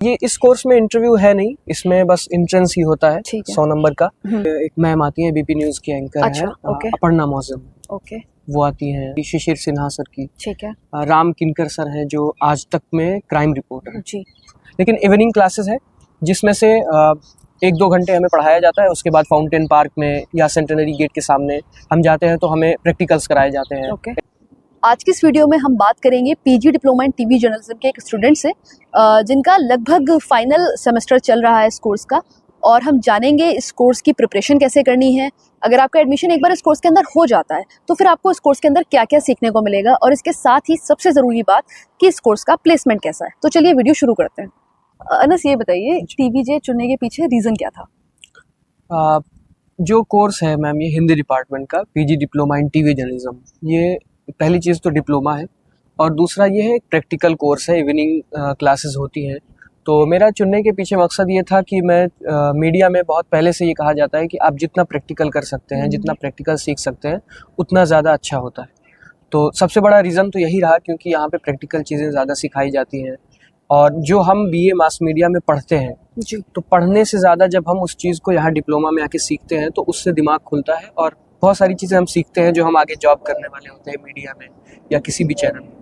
ये इस कोर्स में इंटरव्यू है नहीं, इसमें बस एंट्रेंस ही होता है 100 नंबर का। एक मैम आती है, बीपी न्यूज की एंकर है, अपर्णा मौजम। वो आती हैं, शिशिर सिन्हा सर की, ठीक है, राम किनकर सर हैं जो आज तक में क्राइम रिपोर्टर जी। लेकिन इवनिंग क्लासेस है जिसमें से 1-2 घंटे हमें पढ़ाया जाता है। उसके बाद फाउंटेन पार्क में या सेंटेनरी गेट के सामने हम जाते हैं तो हमें प्रैक्टिकल्स कराए जाते हैं। आज की इस वीडियो में हम बात करेंगे PG diploma in TV journalism के एक स्टूडेंट से जिनका लगभग फाइनल सेमेस्टर चल रहा है इस कोर्स का, और हम जानेंगे इस कोर्स की प्रिपरेशन कैसे करनी है। अगर आपका एडमिशन एक बार इस कोर्स के अंदर हो जाता है तो फिर आपको इस कोर्स के अंदर क्या क्या सीखने को मिलेगा, और इसके साथ ही सबसे ज़रूरी बात कि इस कोर्स का प्लेसमेंट कैसा है। तो चलिए वीडियो शुरू करते हैं। अनस, ये बताइए टीवीजे चुनने के पीछे रीज़न क्या था? जो कोर्स है मैम, ये हिंदी डिपार्टमेंट का PG diploma in TV journalism, ये पहली चीज़ तो डिप्लोमा है और दूसरा ये है प्रैक्टिकल कोर्स है, इवनिंग क्लासेस होती हैं। तो मेरा चुनने के पीछे मकसद ये था कि मैं मीडिया में बहुत पहले से ये कहा जाता है कि आप जितना प्रैक्टिकल कर सकते हैं, जितना प्रैक्टिकल सीख सकते हैं, उतना ज़्यादा अच्छा होता है। तो सबसे बड़ा रीज़न तो यही रहा क्योंकि यहाँ पे प्रैक्टिकल चीज़ें ज़्यादा सिखाई जाती हैं। और जो हम बीए मास मीडिया में पढ़ते हैं जी, तो पढ़ने से ज़्यादा जब हम उस चीज़ को यहाँ डिप्लोमा में आके सीखते हैं तो उससे दिमाग खुलता है और बहुत सारी चीज़ें हम सीखते हैं जो हम आगे जॉब करने वाले होते हैं मीडिया में या किसी भी चैनल में।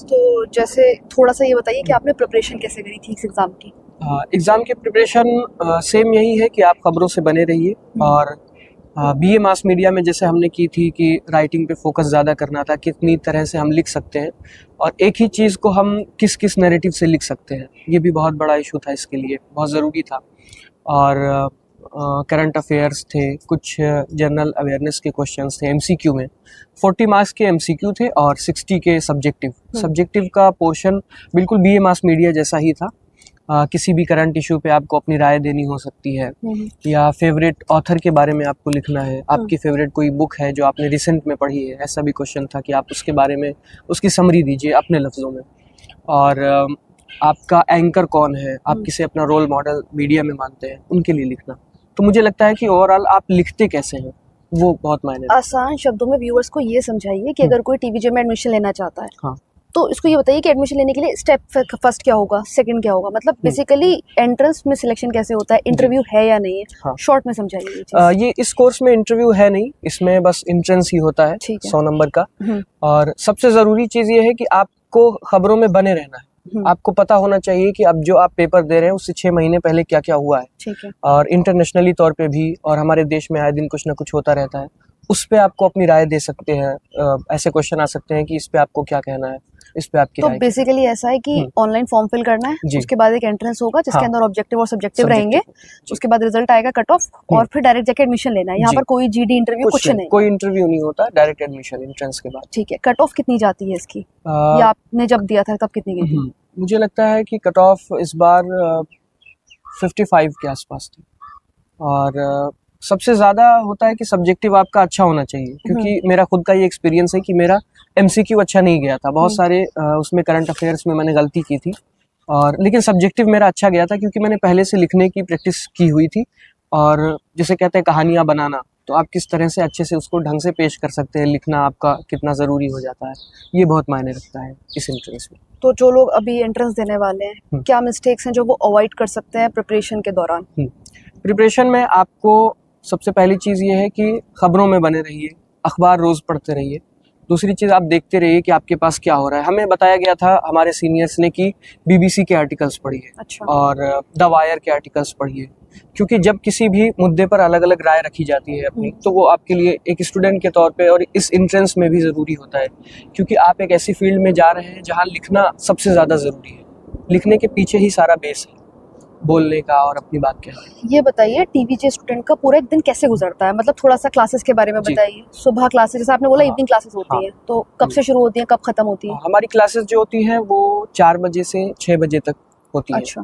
तो जैसे थोड़ा सा ये बताइए कि आपने प्रिपरेशन कैसे करी थी इस एग्ज़ाम की? एग्ज़ाम की प्रिपरेशन सेम यही है कि आप खबरों से बने रहिए और बीए मास मीडिया में जैसे हमने की थी कि राइटिंग पे फोकस ज़्यादा करना था, कितनी तरह से हम लिख सकते हैं और एक ही चीज़ को हम किस किस नैरेटिव से लिख सकते हैं, ये भी बहुत बड़ा इशू था, इसके लिए बहुत ज़रूरी था। और करंट अफेयर्स थे, कुछ जनरल अवेयरनेस के क्वेश्चंस थे एमसीक्यू में। 40 मार्क्स के एमसीक्यू थे और 60 के सब्जेक्टिव का पोर्शन बिल्कुल बीए मास मीडिया जैसा ही था। किसी भी करंट इशू पे आपको अपनी राय देनी हो सकती है या फेवरेट ऑथर के बारे में आपको लिखना है, आपकी फेवरेट कोई बुक है जो आपने रिसेंट में पढ़ी है, ऐसा भी क्वेश्चन था कि आप उसके बारे में उसकी समरी दीजिए अपने लफ्ज़ों में। और आपका एंकर कौन है, आप किसे अपना रोल मॉडल मीडिया में मानते हैं, उनके लिए लिखना। तो मुझे लगता है कि ओवरऑल आप लिखते कैसे हैं वो बहुत मायने। आसान शब्दों में व्यूअर्स को ये समझाइए कि अगर कोई टीवीजे में एडमिशन लेना चाहता है, हाँ, तो इसको ये बताइए कि एडमिशन लेने के लिए स्टेप फर्स्ट क्या होगा, सेकंड क्या होगा, मतलब बेसिकली एंट्रेंस में सिलेक्शन कैसे होता है, इंटरव्यू है या नहीं है, हाँ, शॉर्ट में समझाइए। ये इस कोर्स में इंटरव्यू है नहीं, इसमें बस एंट्रेंस ही होता है 100 नंबर का। और सबसे ज़रूरी चीज़ ये है कि आपको खबरों में बने रहना है। आपको पता होना चाहिए कि अब जो आप पेपर दे रहे हैं उससे 6 महीने पहले क्या क्या हुआ है, ठीक है, और इंटरनेशनली तौर पे भी और हमारे देश में आए दिन कुछ ना कुछ होता रहता है, उस पे आपको अपनी राय दे सकते हैं। ऐसे क्वेश्चन आ सकते हैं कि इस पे आपको क्या कहना है, इस पे आपकी राय। तो बेसिकली ऐसा है कि ऑनलाइन फॉर्म फिल करना है, उसके बाद एक एंट्रेंस होगा जिसके अंदर ऑब्जेक्टिव और सब्जेक्टिव रहेंगे, उसके बाद रिजल्ट आएगा कट ऑफ, और फिर डायरेक्ट जाके एडमिशन लेना है। यहाँ पर कोई जीडी इंटरव्यू कुछ नहीं, कोई इंटरव्यू नहीं होता, डायरेक्ट एडमिशन एंट्रेंस के बाद। ठीक है, कट ऑफ कितनी जाती है इसकी, या आपने जब दिया था तब कितनी गई थी? मुझे लगता है कि कट ऑफ इस बार 55 के आसपास थी। और सबसे ज़्यादा होता है कि सब्जेक्टिव आपका अच्छा होना चाहिए, क्योंकि मेरा खुद का ये एक्सपीरियंस है कि मेरा एमसीक्यू अच्छा नहीं गया था। बहुत सारे उसमें करंट अफेयर्स में मैंने गलती की थी, और लेकिन सब्जेक्टिव मेरा अच्छा गया था क्योंकि मैंने पहले से लिखने की प्रैक्टिस की हुई थी। और जिसे कहते हैं कहानियाँ बनाना, तो आप किस तरह से अच्छे से उसको ढंग से पेश कर सकते हैं, लिखना आपका कितना ज़रूरी हो जाता है, ये बहुत मायने रखता है इस एंट्रेंस में। तो जो लोग अभी एंट्रेंस देने वाले हैं, क्या मिस्टेक्स हैं जो वो अवॉइड कर सकते हैं प्रिपरेशन के दौरान? प्रिपरेशन में आपको सबसे पहली चीज़ ये है कि खबरों में बने रहिए, अखबार रोज़ पढ़ते रहिए। दूसरी चीज़, आप देखते रहिए कि आपके पास क्या हो रहा है। हमें बताया गया था हमारे सीनियर्स ने कि बीबीसी के आर्टिकल्स पढ़िए, अच्छा, और द वायर के आर्टिकल्स पढ़िए, क्योंकि जब किसी भी मुद्दे पर अलग अलग राय रखी जाती है अपनी, तो वो आपके लिए एक स्टूडेंट के तौर पे और इस एंट्रेंस में भी ज़रूरी होता है, क्योंकि आप एक ऐसी फील्ड में जा रहे हैं जहाँ लिखना सबसे ज़्यादा ज़रूरी है। लिखने के पीछे ही सारा बेस है बोलने का और अपनी बात कहना। ये बताइए टीवीजे स्टूडेंट का पूरा एक दिन कैसे गुजरता है, मतलब थोड़ा सा क्लासेस के बारे में बताइए। सुबह क्लासेस, जैसे आपने बोला इवनिंग क्लासेस होती हैं, तो कब से शुरू होती हैं, कब खत्म होती हैं? हमारी क्लासेस जो होती हैं वो 4 बजे से 6 बजे तक होती है। अच्छा।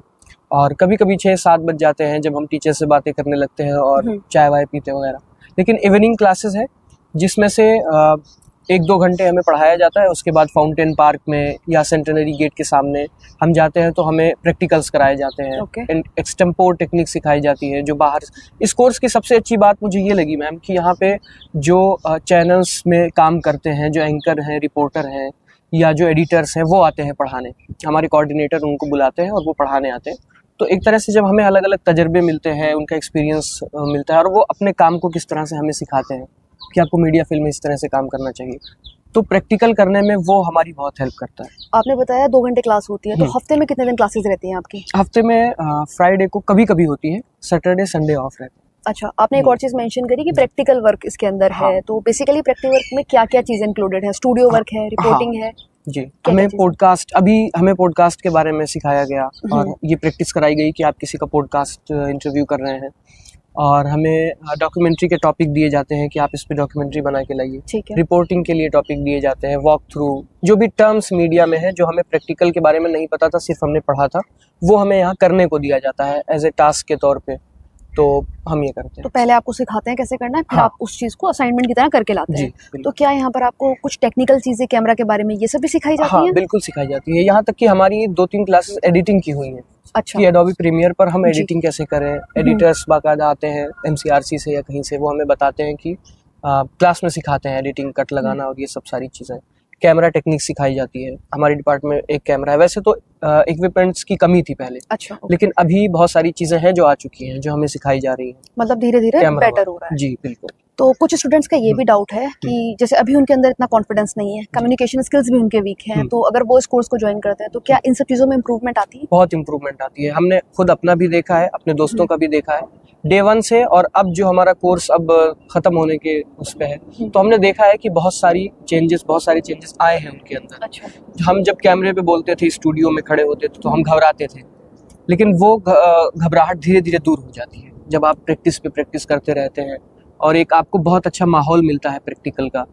और कभी कभी 6-7 बज जाते हैं जब हम टीचर से बातें करने लगते हैं और चाय वाय पीते वगैरह। लेकिन इवनिंग क्लासेस है जिसमें से 1-2 घंटे हमें पढ़ाया जाता है। उसके बाद फाउंटेन पार्क में या सेंटेनरी गेट के सामने हम जाते हैं तो हमें प्रैक्टिकल्स कराए जाते हैं, एक्सटेम्पोर टेक्निक सिखाई जाती है जो बाहर। इस कोर्स की सबसे अच्छी बात मुझे ये लगी मैम कि यहाँ पे जो चैनल्स में काम करते हैं, जो एंकर हैं, रिपोर्टर हैं, या जो एडिटर्स हैं वो आते हैं पढ़ाने, हमारे कोऑर्डिनेटर उनको बुलाते हैं और वो पढ़ाने आते हैं। तो एक तरह से जब हमें अलग अलग तजर्बे मिलते हैं, उनका एक्सपीरियंस मिलता है और वो अपने काम को किस तरह से हमें सिखाते हैं कि आपको मीडिया फिल्म में इस तरह से काम करना चाहिए, तो प्रैक्टिकल करने में वो हमारी बहुत हेल्प करता है। आपने बताया 2 घंटे क्लास होती है, तो हफ्ते में कितने दिन क्लासेस रहती हैं आपकी? हफ्ते में फ्राइडे को कभी कभी होती है, सैटरडे संडे ऑफ रहता है। अच्छा, आपने एक और चीज मेंशन करी कि प्रैक्टिकल वर्क इसके अंदर है, हाँ। तो बेसिकली प्रैक्टिकल वर्क में क्या क्या चीजें इंक्लूडेड है? स्टूडियो वर्क है, रिपोर्टिंग है? जी, हमें पॉडकास्ट, अभी हमें पॉडकास्ट के बारे में सिखाया गया और ये प्रैक्टिस कराई गई कि आप किसी का पॉडकास्ट इंटरव्यू कर रहे हैं, और हमें डॉक्यूमेंट्री के टॉपिक दिए जाते हैं कि आप इस पे डॉक्यूमेंट्री बना के लाइए। ठीक है। रिपोर्टिंग के लिए टॉपिक दिए जाते हैं, वॉक थ्रू, जो भी टर्म्स मीडिया में है जो हमें प्रैक्टिकल के बारे में नहीं पता था, सिर्फ हमने पढ़ा था, वो हमें यहाँ करने को दिया जाता है एज ए टास्क के तौर पे, तो हम ये करते हैं। तो पहले आपको सिखाते हैं कैसे करना है, फिर हाँ। आप उस चीज को असाइनमेंट की तरह करके लाते जी, हैं। बिल्कुल। तो क्या यहाँ पर आपको कुछ टेक्निकल चीजें कैमरा के बारे में ये सब भी सिखाई जाती हाँ, हैं? बिल्कुल सिखाई जाती है। यहाँ तक कि हमारी 2-3 क्लासेस एडिटिंग की हुई हैं अच्छा। कि एडोबी प्रीमियर पर हम जी। एडिटिंग कैसे करें। एडिटर्स बाकायदा आते हैं एमसीआरसी से या कहीं से, वो हमें बताते हैं कि क्लास में सिखाते हैं एडिटिंग, कट लगाना और ये सब सारी चीज़ें। कैमरा टेक्निक सिखाई जाती है। हमारे डिपार्टमेंट में एक कैमरा है, वैसे तो इक्विपमेंट्स की कमी थी पहले, अच्छा, लेकिन अभी बहुत सारी चीज़ें हैं जो आ चुकी हैं, जो हमें सिखाई जा रही हैं। मतलब धीरे धीरे कैमरा बेटर हो रहा है। जी बिल्कुल। तो कुछ स्टूडेंट्स का ये भी डाउट है कि जैसे अभी उनके अंदर इतना कॉन्फिडेंस नहीं है, कम्युनिकेशन स्किल्स भी उनके वीक हैं, तो अगर वो इस कोर्स को ज्वाइन करते हैं तो क्या इन सब चीज़ों में इंप्रूवमेंट आती है? बहुत इंप्रूवमेंट आती है। हमने खुद अपना भी देखा है, अपने दोस्तों का भी देखा है, डे 1 से, और अब जो हमारा कोर्स अब खत्म होने के उस पे है, तो हमने देखा है कि बहुत सारे चेंजेस आए हैं उनके अंदर। अच्छा। हम जब कैमरे पे बोलते थे, स्टूडियो में खड़े होते थे, तो हम घबराते थे, लेकिन वो घबराहट धीरे धीरे दूर हो जाती है जब आप प्रैक्टिस करते रहते हैं और एक आपको बहुत अच्छा माहौल मिलता है प्रैक्टिकल का,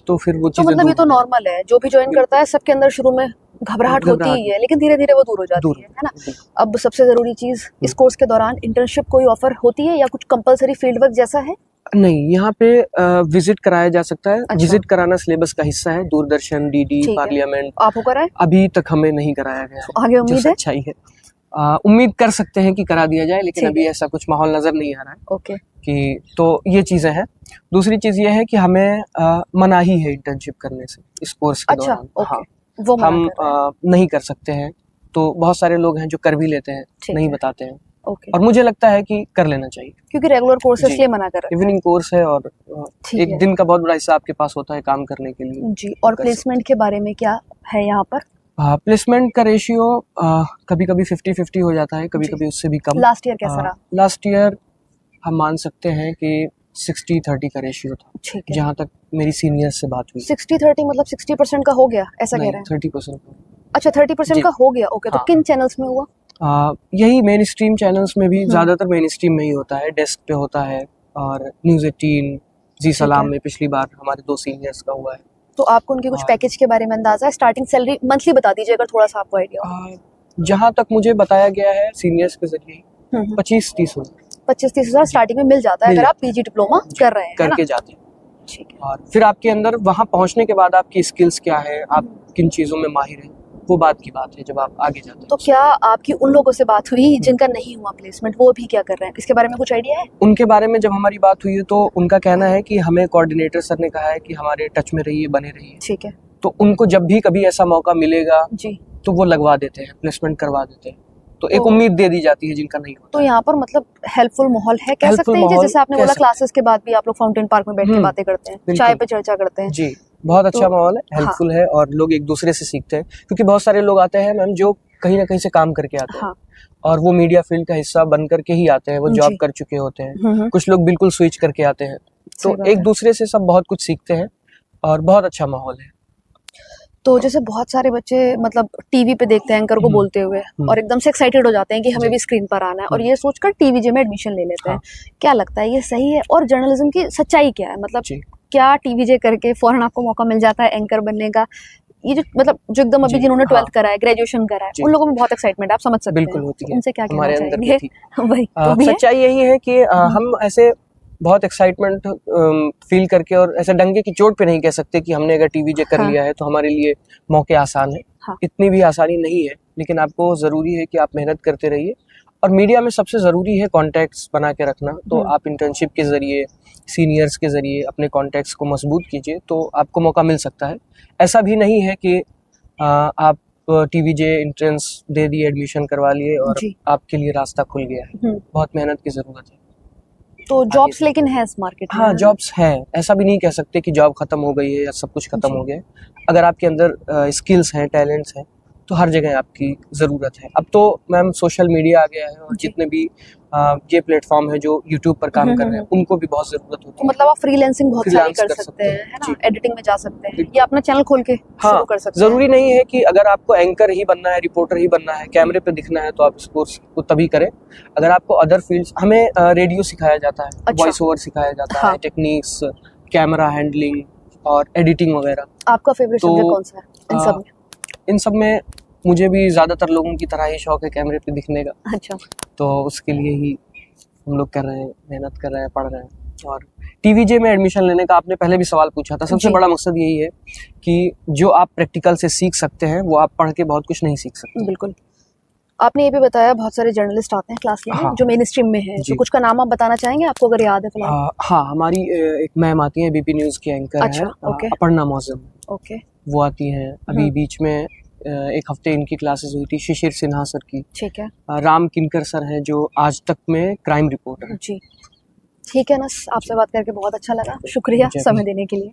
तो फिर वो तो चीज़ें मतलब ये तो नॉर्मल है, जो भी ज्वाइन करता है सबके अंदर शुरू में घबराहट होती ही है, लेकिन धीरे धीरे वो दूर हो जाती है ना? अब सबसे जरूरी चीज, इस कोर्स के दौरान इंटर्नशिप कोई ऑफर होती है या कुछ कंपलसरी फील्ड वर्क जैसा है? नहीं, यहाँ पे विजिट कराया जा सकता है। अच्छा। विजिट कराना सिलेबस का हिस्सा है। दूरदर्शन, डीडी, ठीक है। पार्लियामेंट, आपको कराए? अभी तक हमें नहीं कराया गया। आगे जो उम्मीद है? सच्चाई है, उम्मीद कर सकते हैं कि करा दिया जाए, लेकिन ठीक अभी है। ऐसा कुछ माहौल नजर नहीं आ रहा है ओके। कि, तो ये चीजें हैं। दूसरी चीज ये है कि हमें मनाही है इंटर्नशिप करने से इस कोर्स के अच्छा, दौरान। ओके। हाँ, वो मना हम कर रहे हैं। नहीं कर सकते हैं, तो बहुत सारे लोग हैं जो कर भी लेते हैं, ठीक नहीं है। बताते हैं, ओके। और मुझे लगता है कि कर लेना चाहिए। क्योंकि रेगुलर कोर्स जी। इसलिए मना कर रहे इवनिंग कोर्स है और ठीक एक है। दिन का बहुत बड़ा हिस्सा आपके पास होता है काम करने के लिए। हैं जी। और कर प्लेसमेंट के बारे में क्या है यहाँ पर? प्लेसमेंट का रेशियो कभी कभी 50-50 हो जाता है, कभी कभी उससे भी कम। लास्ट ईयर कैसा रहा? लास्ट ईयर हम मान सकते हैं कि 60-30 का रेशियो था, ठीक है। जहाँ तक मेरी सीनियर से बात हुई। 60-30 मतलब 60% का हो गया, ऐसा कह रहे हैं? 30%। अच्छा, 30% जी। का हो गया। ओके। तो हाँ। किन चैनल्स में हुआ? यही मेन स्ट्रीम चैनल्स में भी, ज़्यादातर मेन स्ट्रीम में ही होता है, डेस्क पे होता है, और न्यूज़ 18, जी सलाम में पिछली बार हमारे 2 सीनियर्स का हुआ है। तो आपको उनके कुछ पैकेज के बारे में अंदाजा है? स्टार्टिंग सैलरी मंथली बता दीजिए अगर थोड़ा सा आपको आइडिया हो। जहाँ तक मुझे बताया गया है सीनियर्स के जरिए 25-30 25-30 हज़ार स्टार्टिंग में मिल जाता है मिल अगर आप पीजी डिप्लोमा कर रहे हैं, है ना? करके जाते हैं। ठीक है। और फिर आपके अंदर वहाँ पहुँचने के बाद आपकी स्किल्स क्या है, आप किन चीज़ों में माहिर हैं, वो बात की बात है जब आप आगे जाते हैं। तो क्या आपकी उन लोगों से बात हुई जिनका नहीं हुआ प्लेसमेंट, वो भी क्या कर रहे हैं? इसके बारे में कुछ आइडिया है? उनके बारे में जब हमारी बात हुई है तो उनका कहना है कि हमें कोऑर्डिनेटर सर ने कहा है कि हमारे टच में रहिए, बने रहिए, ठीक है तो उनको जब भी कभी ऐसा मौका मिलेगा जी। तो वो लगवा देते हैं, प्लेसमेंट करवा देते हैं, तो एक तो- उम्मीद दे दी जाती है जिनका नहीं होता। तो यहाँ पर मतलब हेल्पफुल माहौल है, कह Helpful सकते हैं कि माहौल जैसे आपने कह बोला सकते क्लासेस के बाद भी आप लोग फाउंटेन पार्क में बैठ के बातें करते हैं, बिल्कुल। चाय पे चर्चा करते हैं। जी, बहुत अच्छा तो- माहौल है, हेल्पफुल है, और लोग एक दूसरे से सीखते हैं, क्योंकि बहुत सारे लोग आते हैं मैम जो कहीं ना कहीं से काम करके आते हैं, हाँ। और वो मीडिया फील्ड का हिस्सा बन करके ही आते हैं, वो जॉब जी। कर चुके होते हैं, कुछ लोग बिल्कुल स्विच करके आते हैं, सही तो बात एक है। दूसरे से सब बहुत कुछ सीखते हैं और बहुत अच्छा माहौल है। तो जैसे बहुत सारे बच्चे मतलब टीवी पे देखते हैं एंकर को बोलते हुए और एकदम से एक्साइटेड हो जाते हैं कि हमें भी स्क्रीन पर आना है, और ये सोचकर टीवीजे में एडमिशन ले लेते हैं। क्या लगता है ये सही है? और जर्नलिज्म की सच्चाई क्या है? मतलब जी। क्या टीवीजे करके फौरन आपको मौका मिल जाता है एंकर बनने का? ये जो मतलब जो एकदम अभी जी, जिन्होंने हाँ। 12th करा है, ग्रेजुएशन करा है, जी। उन लोगों में बहुत एक्साइटमेंट है, आप समझ सकते बिल्कुल हैं। होती है, उनसे क्या कहना हमारे अंदर भी चाहेंगे? थी। वही तो भी है। सच्चाई यही है कि हम ऐसे बहुत एक्साइटमेंट फील करके और ऐसे डंके की चोट पे नहीं कह सकते कि हमने अगर टीवीजे कर हाँ। लिया है तो हमारे लिए मौके आसान है। हाँ। इतनी भी आसानी नहीं है, लेकिन आपको ज़रूरी है कि आप मेहनत करते रहिए, और मीडिया में सबसे ज़रूरी है कॉन्टैक्ट्स बना के रखना। तो आप इंटर्नशिप के ज़रिए, सीनियर्स के ज़रिए अपने कॉन्टैक्ट्स को मजबूत कीजिए, तो आपको मौका मिल सकता है। ऐसा भी नहीं है कि आप टीवीजे एंट्रेंस दे दिए, एडमिशन करवा लिए और जी। आपके लिए रास्ता खुल गया है। बहुत मेहनत की ज़रूरत है। तो जॉब्स लेकिन है इस मार्केट में? हाँ, जॉब्स हैं, ऐसा भी नहीं कह सकते कि जॉब खत्म हो गई है या सब कुछ खत्म जी। हो गया है। अगर आपके अंदर स्किल्स हैं, टैलेंट्स हैं, तो हर जगह आपकी ज़रूरत है। अब तो मैम सोशल मीडिया आ गया है और जी। जितने भी ये प्लेटफॉर्म है जो यूट्यूब पर काम कर रहे हैं, उनको भी बहुत ज़रूरत होती तो है। मतलब आप फ्रीलांसिंग बहुत सारी फ्रीलांस कर कर सकते सकते हैं, हैं, है ना? जी। एडिटिंग में जा सकते हैं बिल्कुल। या अपना चैनल खोल के शुरू हाँ, कर सकते हैं। ज़रूरी नहीं है कि अगर आपको एंकर ही बनना है, रिपोर्टर ही बनना है, कैमरे पे दिखना है तो आप इस कोर्स को तभी करें। अगर आपको अदर फील्ड्स, हमें रेडियो सिखाया जाता है, अच्छा। वॉइस ओवर सिखाया जाता हाँ। है, टेक्निक्स, कैमरा हैंडलिंग और एडिटिंग वगैरह। आपका फेवरेट तो, सब्जेक्ट कौन सा है इन सब में? इन सब में मुझे भी ज़्यादातर लोगों की तरह ही शौक है कैमरे पे दिखने का, अच्छा। तो उसके लिए ही हम लोग कर रहे हैं, मेहनत कर रहे हैं, पढ़ रहे हैं। और टीवीजे में एडमिशन लेने का आपने पहले भी सवाल पूछा था, सबसे जी। बड़ा मकसद यही है कि जो आप प्रैक्टिकल से सीख सकते हैं वो आप पढ़ के बहुत कुछ नहीं सीख सकते। बिल्कुल। आपने ये भी बताया बहुत सारे जर्नलिस्ट आते हैं क्लास लेने, हाँ। जो मेन स्ट्रीम में है, जी। तो कुछ का नाम आप बताना चाहेंगे आपको अगर याद है फिलहाल? हाँ, हमारी एक मैम आती हैं, बीपी न्यूज़ की एंकर अच्छा, हैं, ओके। अपर्णा मौजम, ओके। वो आती हैं। अभी बीच में एक हफ्ते इनकी क्लासेस हुई थी, शिशिर सिन्हा सर की। ठीक है। राम किनकर सर हैं जो आज तक में क्राइम रिपोर्टर हैं। जी। ठीक है ना, आपसे बात करके बहुत अच्छा लगा। शुक्रिया मुझे भी। समय देने के लिए।